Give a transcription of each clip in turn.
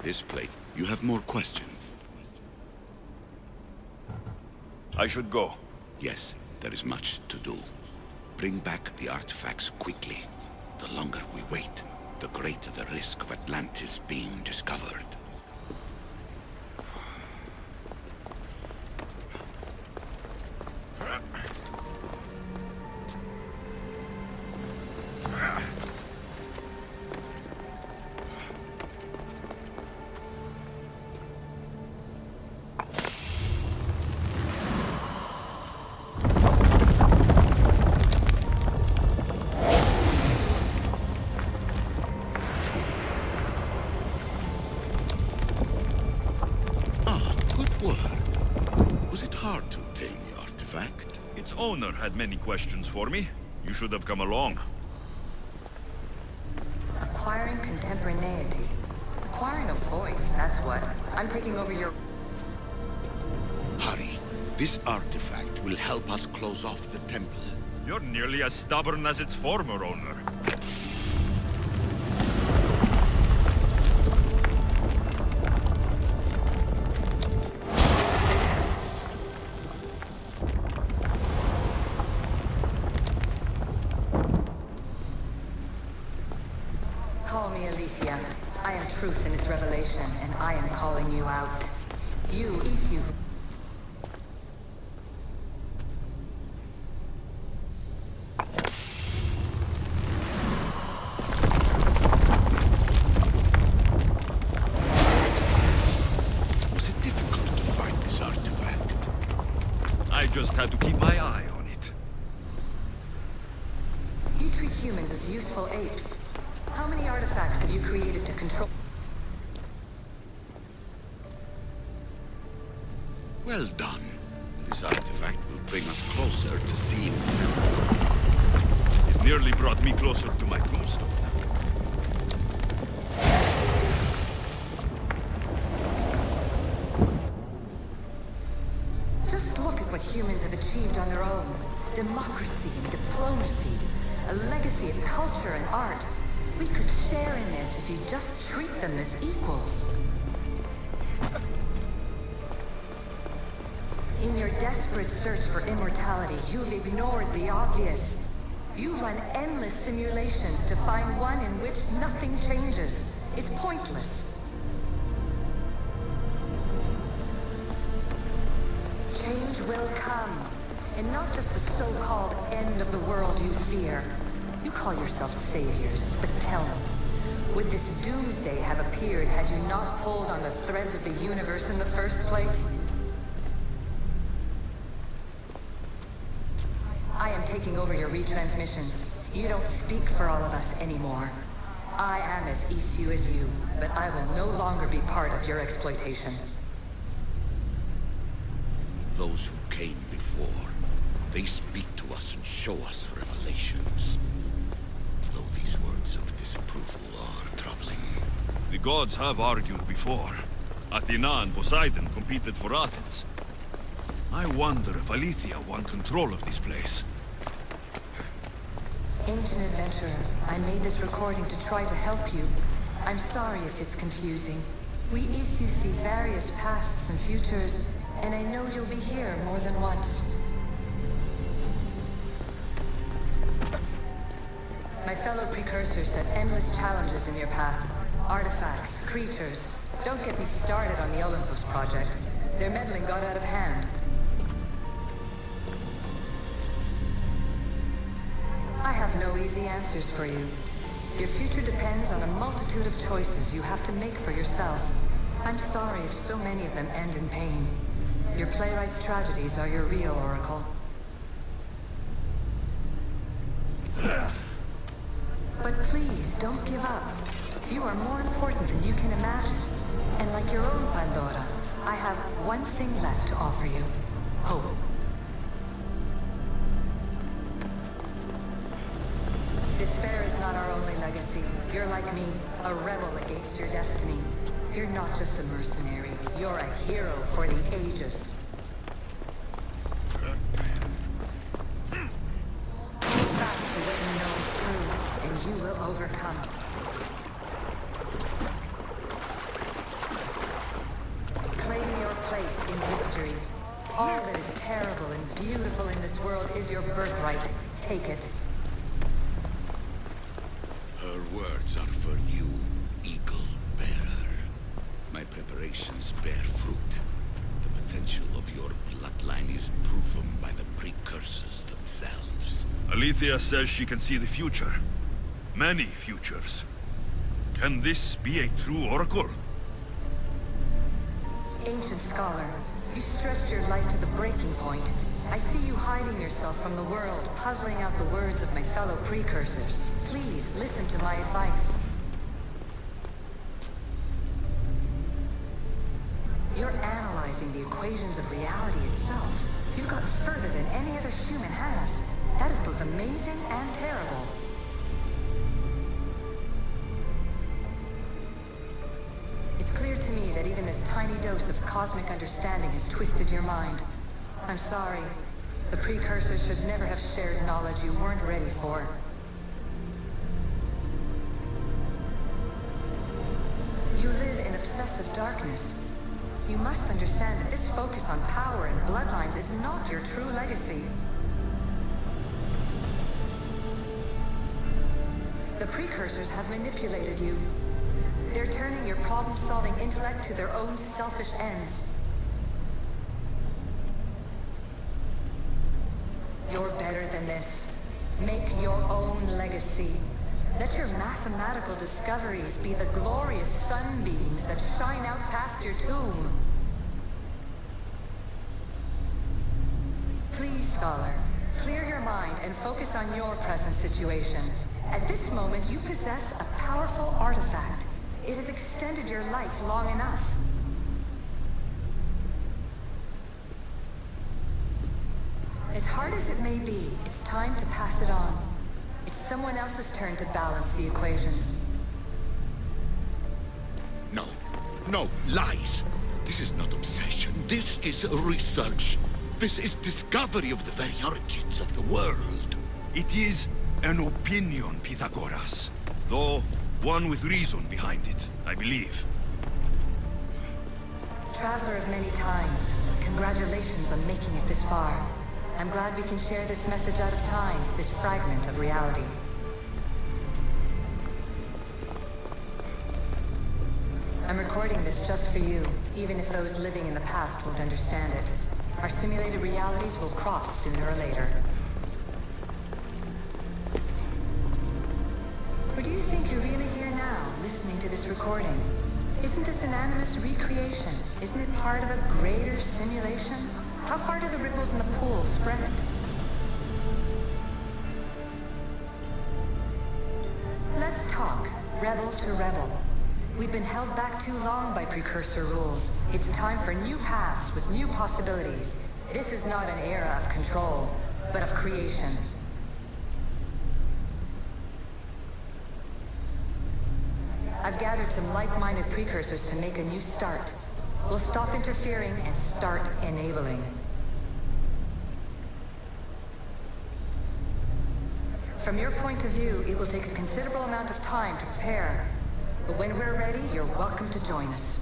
This plate. You have more questions? I should go. Yes, there is much to do. Bring back the artifacts quickly. The longer we wait, the greater the risk of Atlantis being discovered. Owner had many questions for me. You should have come along. Acquiring contemporaneity. Acquiring a voice, that's what. I'm taking over your... Hurry. This artifact will help us close off the temple. You're nearly as stubborn as its former owner. Call me Aletheia. I am truth in its revelation, and I am calling you out. You, Isu. Was it difficult to find this artifact? I just had to keep my eye on it. You treat humans as useful apes. How many artifacts have you created to control? Well done. This artifact will bring us closer to seeing the temple. It nearly brought me closer to my tombstone. Just look at what humans have achieved on their own. Democracy and diplomacy. A legacy of culture and art. We could share in this if you just treat them as equals. In your desperate search for immortality, you've ignored the obvious. You run endless simulations to find one in which nothing changes. It's pointless. Change will come, and not just the so-called end of the world you fear. You call yourself saviors, but tell me, would this doomsday have appeared had you not pulled on the threads of the universe in the first place? I am taking over your retransmissions. You don't speak for all of us anymore. I am as Isu as you, but I will no longer be part of your exploitation. Those who came before, they speak to us and show us revelations. Though these words of disapproval are troubling. The gods have argued before. Athena and Poseidon competed for Athens. I wonder if Aletheia won control of this place. Ancient adventurer, I made this recording to try to help you. I'm sorry if it's confusing. We Isu see various pasts and futures, and I know you'll be here more than once. My fellow precursors set endless challenges in your path. Artifacts, creatures, Don't get me started on the Olympus project. Their meddling got out of hand. I have no easy answers for you. Your future depends on a multitude of choices you have to make for yourself. I'm sorry if so many of them end in pain. Your playwright's tragedies are your real oracle. But please, don't give up. You are more important than you can imagine. And like your own Pandora, I have one thing left to offer you. Hope. Despair is not our only legacy. You're like me, a rebel against your destiny. You're not just a mercenary. You're a hero for the ages. Hold fast to what you know is true, and you will overcome. Claim your place in history. All that is terrible and beautiful in this world is your birthright. Take it. Her words are for you, Eagle Bearer. My preparations bear fruit. The potential of your bloodline is proven by the precursors themselves. Alethea says she can see the future. Many futures. Can this be a true oracle? Ancient scholar, you stretched your life to the breaking point. I see you hiding yourself from the world, puzzling out the words of my fellow precursors. Please, listen to my advice. You're analyzing the equations of reality itself. You've got further than any other human has. That is both amazing and terrible. It's clear to me that even this tiny dose of cosmic understanding has twisted your mind. I'm sorry. The precursors should never have shared knowledge you weren't ready for. You live in obsessive darkness. You must understand that this focus on power and bloodlines is not your true legacy. The precursors have manipulated you. They're turning your problem-solving intellect to their own selfish ends. You're better than this. Make your own legacy. Let your mathematical discoveries be the glorious sunbeams that shine out past your tomb. Please, scholar, clear your mind and focus on your present situation. At this moment, you possess a powerful artifact. It has extended your life long enough. As hard as it may be, it's time to pass it on. It's someone else's turn to balance the equations. No. No, lies. This is not obsession. This is research. This is discovery of the very origins of the world. It is an opinion, Pythagoras. Though one with reason behind it, I believe. Traveler of many times, congratulations on making it this far. I'm glad we can share this message out of time, this fragment of reality. I'm recording this just for you, even if those living in the past won't understand it. Our simulated realities will cross sooner or later. Or do you think you're really here now, listening to this recording? Isn't this an animus recreation? Isn't it part of a greater simulation? How far do the ripples in the pool spread? Let's talk, rebel to rebel. We've been held back too long by precursor rules. It's time for new paths with new possibilities. This is not an era of control, but of creation. I've gathered some like-minded precursors to make a new start. We'll stop interfering and start enabling. From your point of view, it will take a considerable amount of time to prepare. But when we're ready, you're welcome to join us.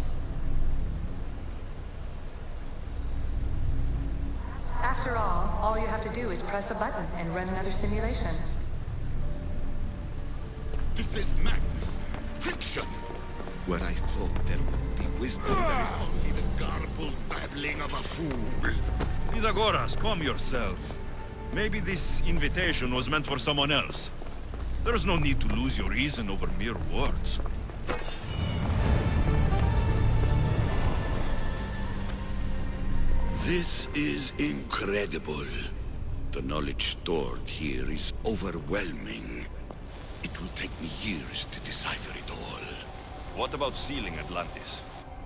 After all you have to do is press a button and run another simulation. This is madness. Fiction. Where I thought there would be wisdom, there is only the garbled babbling of a fool. Pythagoras, calm yourself. Maybe this invitation was meant for someone else. There's no need to lose your reason over mere words. This is incredible. The knowledge stored here is overwhelming. It will take me years to decipher it all. What about sealing Atlantis?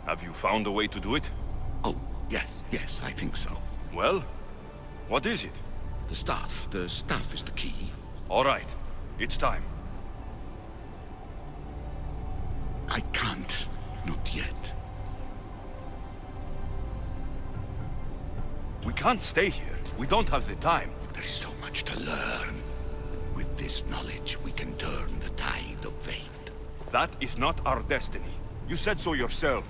Have you found a way to do it? Oh, yes, I think so. Well, what is it? The staff is the key. All right, it's time. I can't, not yet. We can't stay here. We don't have the time. There's so much to learn. With this knowledge, we can turn the tide of fate. That is not our destiny. You said so yourself.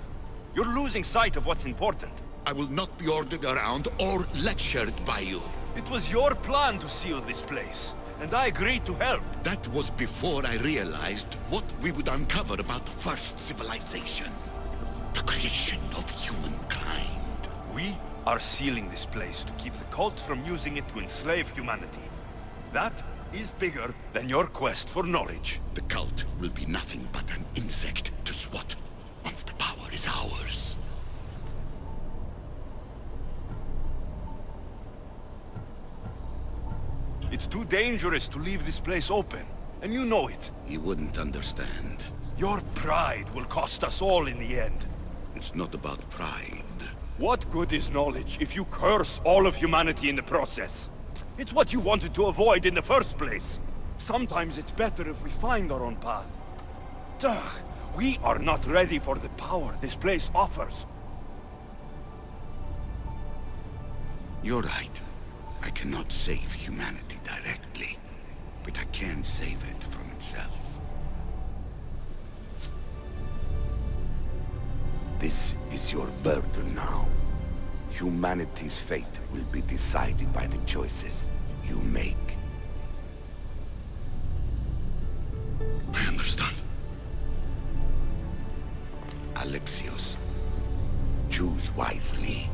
You're losing sight of what's important. I will not be ordered around or lectured by you. It was your plan to seal this place, and I agreed to help. That was before I realized what we would uncover about the first civilization. The creation of humankind. We are sealing this place to keep the cult from using it to enslave humanity. That is bigger than your quest for knowledge. The cult will be nothing but an insect to swat once the power is ours. It's too dangerous to leave this place open, and you know it. You wouldn't understand. Your pride will cost us all in the end. It's not about pride. What good is knowledge if you curse all of humanity in the process? It's what you wanted to avoid in the first place. Sometimes it's better if we find our own path. Duh, we are not ready for the power this place offers. You're right. I cannot save humanity directly, but I can save it from itself. This is your burden now. Humanity's fate will be decided by the choices you make. I understand. Alexios, choose wisely.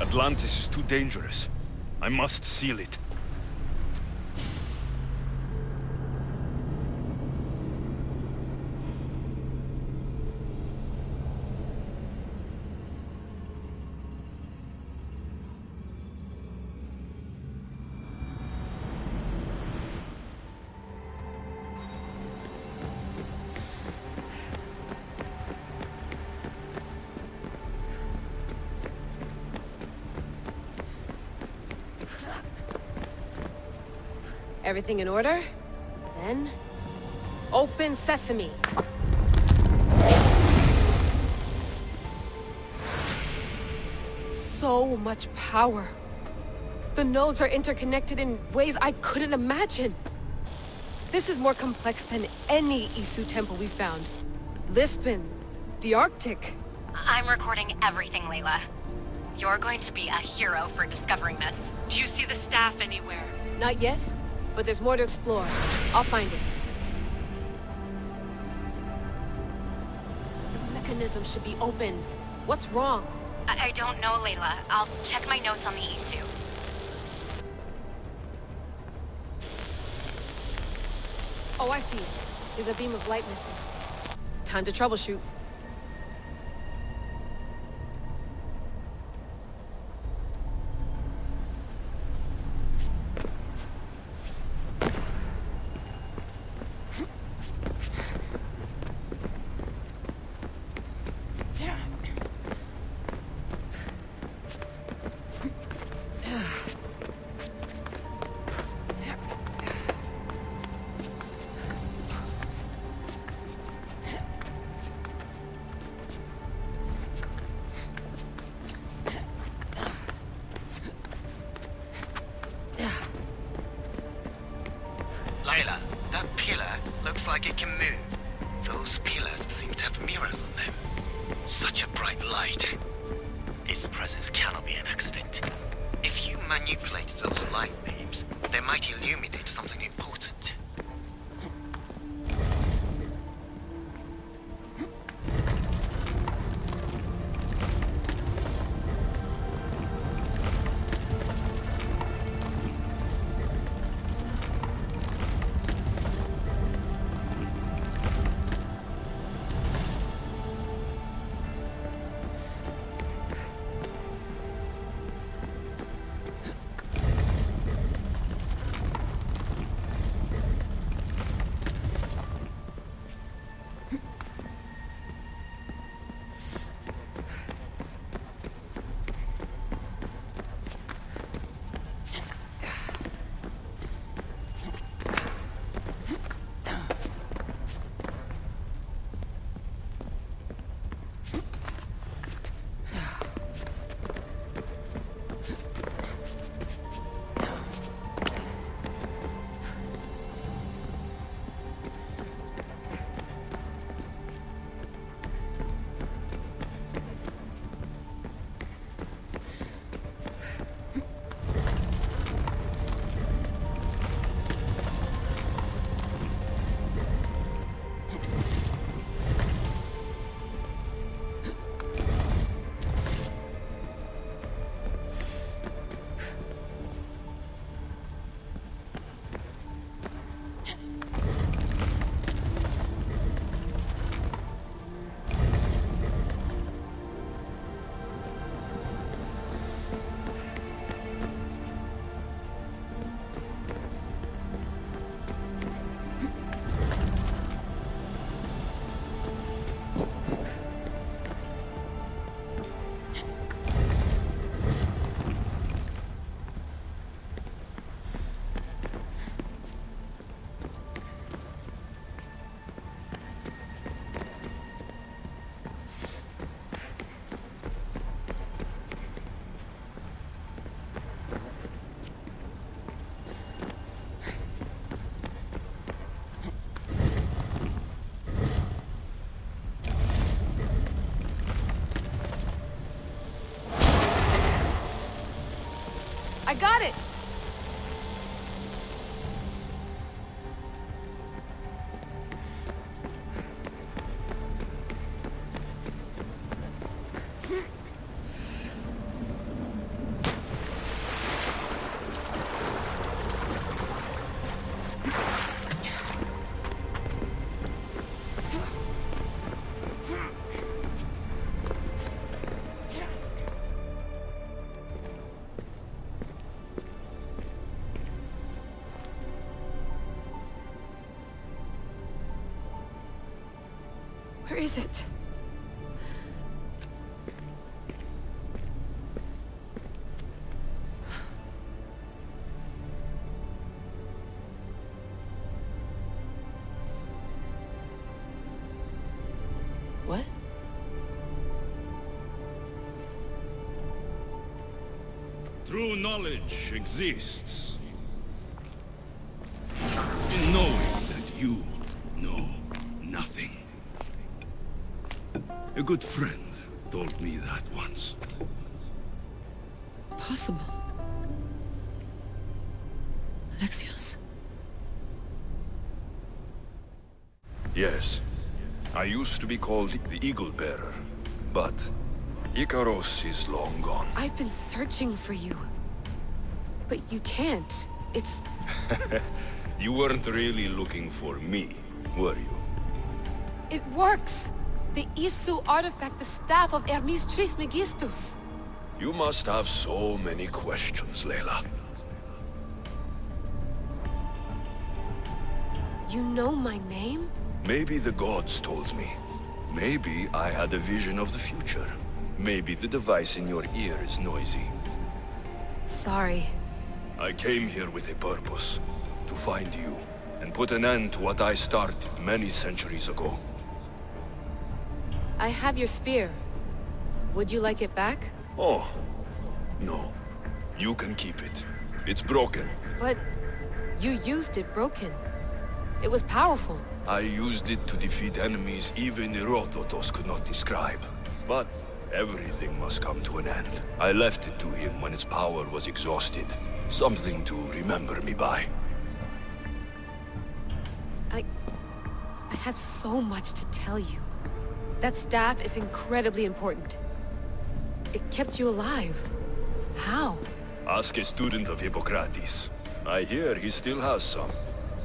Atlantis is too dangerous. I must seal it. Everything in order? Then... open sesame! So much power. The nodes are interconnected in ways I couldn't imagine. This is more complex than any Isu temple we found. Lisbon, the Arctic. I'm recording everything, Layla. You're going to be a hero for discovering this. Do you see the staff anywhere? Not yet, but there's more to explore. I'll find it. The mechanism should be open. What's wrong? I don't know, Layla. I'll check my notes on the Isu. Oh, I see. There's a beam of light missing. Time to troubleshoot. like it can move. Those pillars seem to have mirrors on them. Such a bright light. Its presence cannot be an accident. If you manipulate those light beams, they might illuminate something important. I got it! Where is it? What? True knowledge exists in knowing that you know nothing. A good friend told me that once. Possible. Alexios? Yes. I used to be called the Eagle Bearer, but Icaros is long gone. I've been searching for you. But you can't. It's... You weren't really looking for me, were you? It works! The Isu artifact, the staff of Hermes Trismegistus. You must have so many questions, Layla. You know my name? Maybe the gods told me. Maybe I had a vision of the future. Maybe the device in your ear is noisy. Sorry. I came here with a purpose. To find you, and put an end to what I started many centuries ago. I have your spear. Would you like it back? Oh, no. You can keep it. It's broken. But you used it broken. It was powerful. I used it to defeat enemies even Herodotus could not describe. But everything must come to an end. I left it to him when its power was exhausted. Something to remember me by. I have so much to tell you. That staff is incredibly important. It kept you alive. How? Ask a student of Hippocrates. I hear he still has some.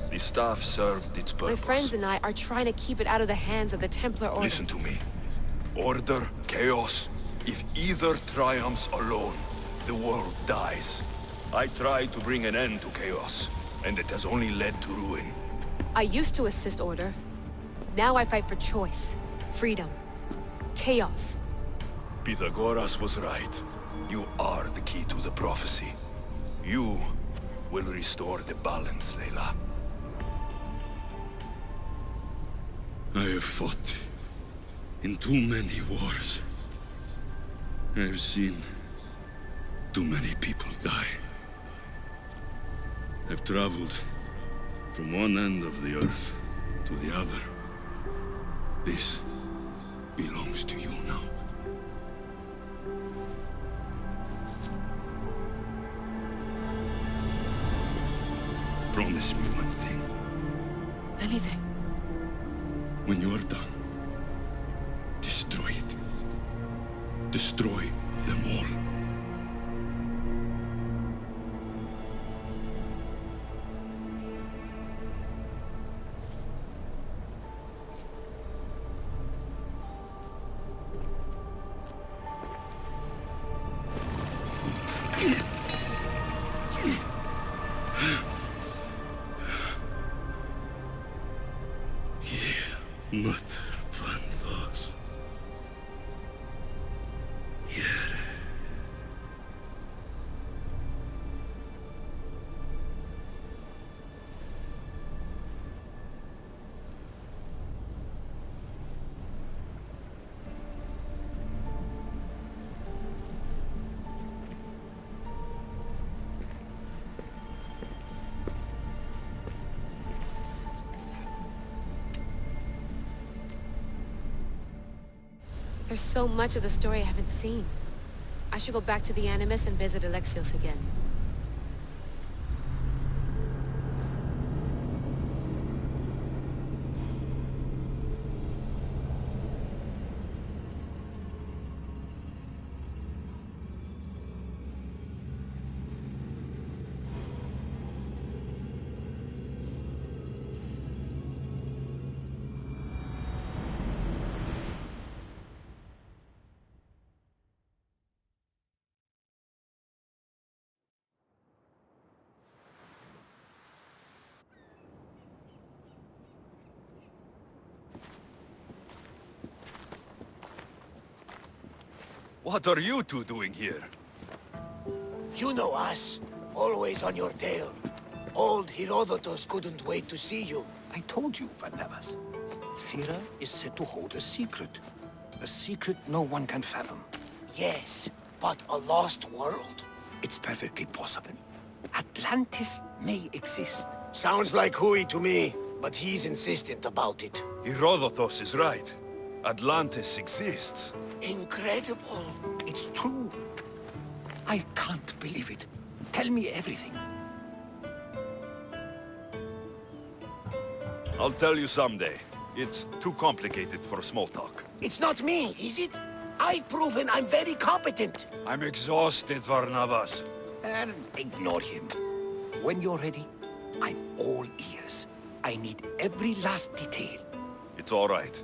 The staff served its purpose. My friends and I are trying to keep it out of the hands of the Templar Order. Listen to me. Order, chaos. If either triumphs alone, the world dies. I tried to bring an end to chaos, and it has only led to ruin. I used to assist Order. Now I fight for choice, freedom, chaos. Pythagoras was right. You are the key to the prophecy. You will restore the balance, Layla. I have fought in too many wars. I have seen too many people die. I've traveled from one end of the earth to the other. This belongs to you now. Promise me one thing. Anything. When you are done, destroy it. Destroy them all. There's so much of the story I haven't seen. I should go back to the Animus and visit Alexios again. What are you two doing here? You know us. Always on your tail. Old Herodotus couldn't wait to see you. I told you, Varnavas. Sira is said to hold a secret. A secret no one can fathom. Yes, but a lost world? It's perfectly possible. Atlantis may exist. Sounds like Hui to me, but he's insistent about it. Herodotus is right. Atlantis exists. Incredible. It's true. I can't believe it. Tell me everything. I'll tell you someday. It's too complicated for small talk. It's not me, is it? I've proven I'm very competent. I'm exhausted, Varnavas. And ignore him. When you're ready, I'm all ears. I need every last detail. It's all right.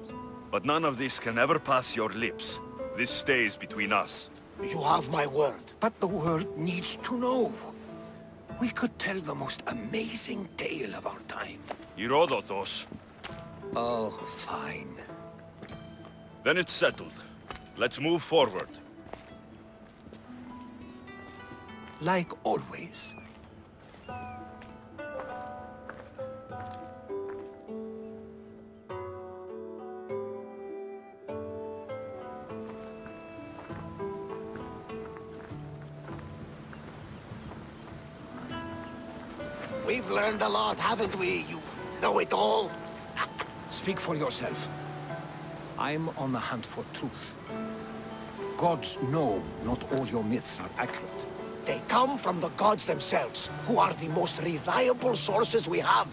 But none of this can ever pass your lips. This stays between us. You have my word. But the world needs to know. We could tell the most amazing tale of our time. Herodotus. Oh, fine. Then it's settled. Let's move forward. Like always. We've learned a lot, haven't we? You know it all. Speak for yourself. I'm on the hunt for truth. Gods know not all your myths are accurate. They come from the gods themselves, who are the most reliable sources we have.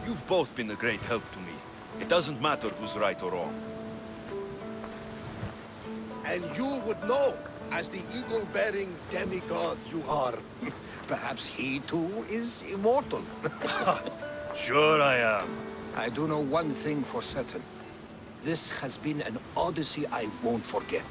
You've both been a great help to me. It doesn't matter who's right or wrong. And you would know, as the eagle-bearing demigod you are. Perhaps he too is immortal. Sure I am. I do know one thing for certain. This has been an odyssey I won't forget.